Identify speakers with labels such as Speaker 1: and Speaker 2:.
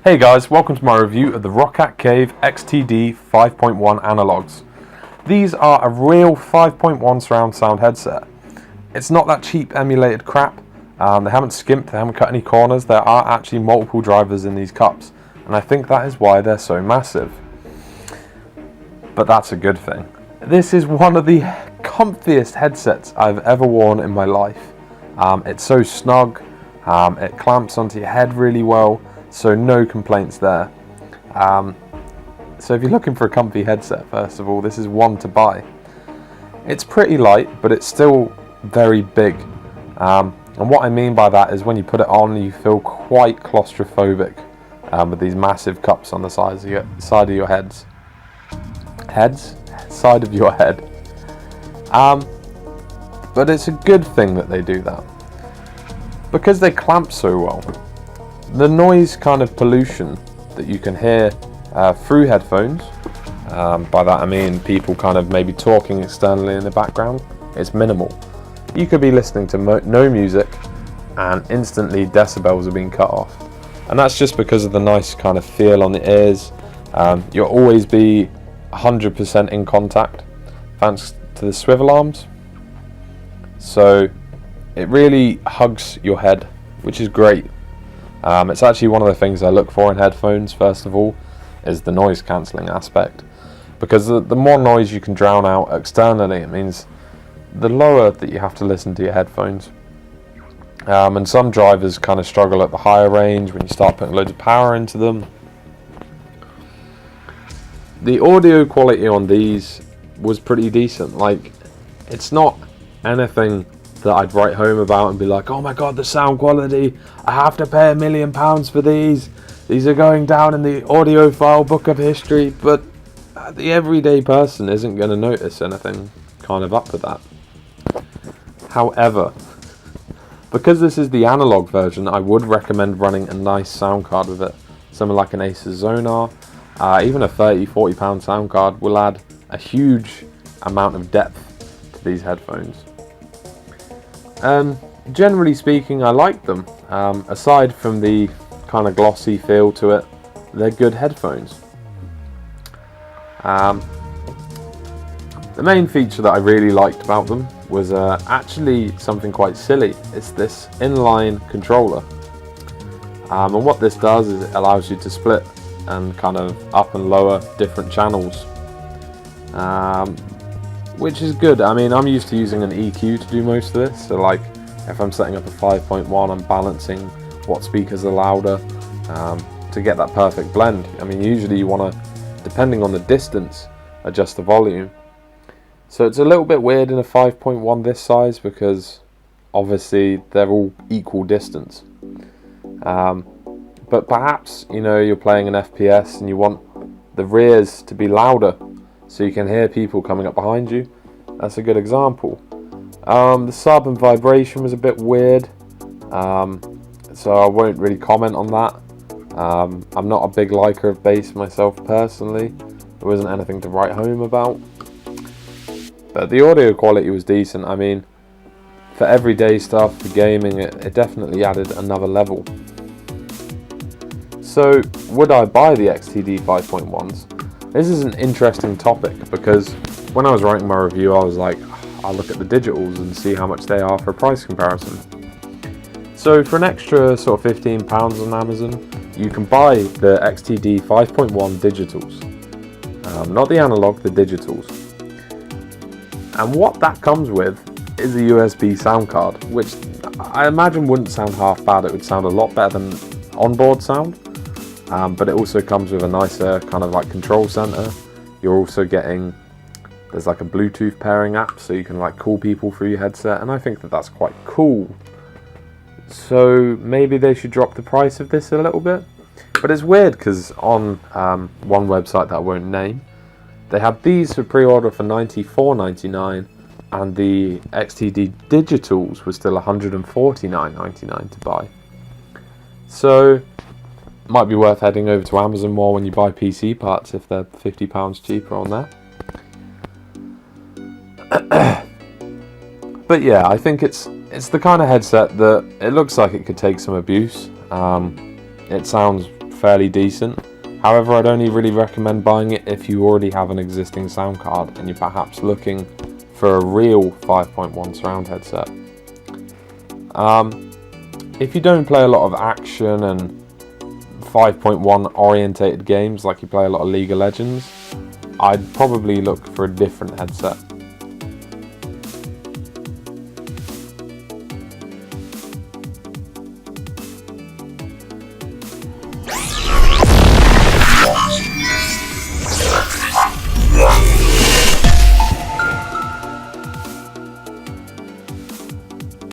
Speaker 1: Hey guys, welcome to my review of the Roccat Kave XTD 5.1 Analogs. These are a real 5.1 surround sound headset. It's not that cheap emulated crap. They haven't skimped, they haven't cut any corners. There are actually multiple drivers in these cups, and I think that is why they're so massive. But that's a good thing. This is one of the comfiest headsets I've ever worn in my life. It's so snug, it clamps onto your head really well. So no complaints there. So if you're looking for a comfy headset, first of all, this is one to buy. It's pretty light, but it's still very big. And what I mean by that is when you put it on, you feel quite claustrophobic with these massive cups on the side of your heads. Side of your head. But it's a good thing that they do that. Because they clamp so well, the noise kind of pollution that you can hear through headphones, by that I mean people kind of maybe talking externally in the background, it's minimal. You could be listening to no music and instantly decibels are being cut off. And that's just because of the nice kind of feel on the ears. You'll always be 100% in contact thanks to the swivel arms. So it really hugs your head, which is great. It's actually one of the things I look for in headphones, first of all, is the noise cancelling aspect. Because the more noise you can drown out externally, it means the lower that you have to listen to your headphones. And some drivers kind of struggle at the higher range when you start putting loads of power into them. The audio quality on these was pretty decent. Like, it's not anything that I'd write home about and be like, oh my god, the sound quality, I have to pay £1 million for these are going down in the audiophile book of history. But the everyday person isn't going to notice anything kind of up to that. However, because this is the analog version, I would recommend running a nice sound card with it, something like an Asus Zonar. Even a £30-40 sound card will add a huge amount of depth to these headphones. Generally speaking, I like them. Aside from the kind of glossy feel to it, they're good headphones. The main feature that I really liked about them was actually something quite silly. It's this inline controller. And what this does is it allows you to split and kind of up and lower different channels. Which is good. I mean, I'm used to using an EQ to do most of this, so like if I'm setting up a 5.1, I'm balancing what speakers are louder to get that perfect blend. I mean, usually you want to, depending on the distance, adjust the volume. So it's a little bit weird in a 5.1 this size because obviously they're all equal distance. But perhaps, you know, you're playing an FPS and you want the rears to be louder so you can hear people coming up behind you. That's a good example. The sub and vibration was a bit weird, so I won't really comment on that. I'm not a big liker of bass myself personally. There wasn't anything to write home about. But the audio quality was decent. I mean, for everyday stuff, for gaming, it definitely added another level. So, would I buy the XTD 5.1s? This is an interesting topic because when I was writing my review, I was like, I'll look at the digitals and see how much they are for a price comparison. So for an extra sort of £15 on Amazon, you can buy the XTD 5.1 digitals. Not the analog, the digitals. And what that comes with is a USB sound card, which I imagine wouldn't sound half bad. It would sound a lot better than onboard sound. But it also comes with a nicer kind of like control center. You're also getting, there's like a Bluetooth pairing app so you can like call people through your headset, and I think that that's quite cool. So maybe they should drop the price of this a little bit. But it's weird because on one website that I won't name, they have these for pre-order for $94.99 and the XTD digitals were still $149.99 to buy. So might be worth heading over to Amazon more when you buy PC parts if they're £50 cheaper on there. But yeah, I think it's the kind of headset that it looks like it could take some abuse. It sounds fairly decent. However, I'd only really recommend buying it if you already have an existing sound card and you're perhaps looking for a real 5.1 surround headset. If you don't play a lot of action and 5.1 orientated games, like you play a lot of League of Legends, I'd probably look for a different headset.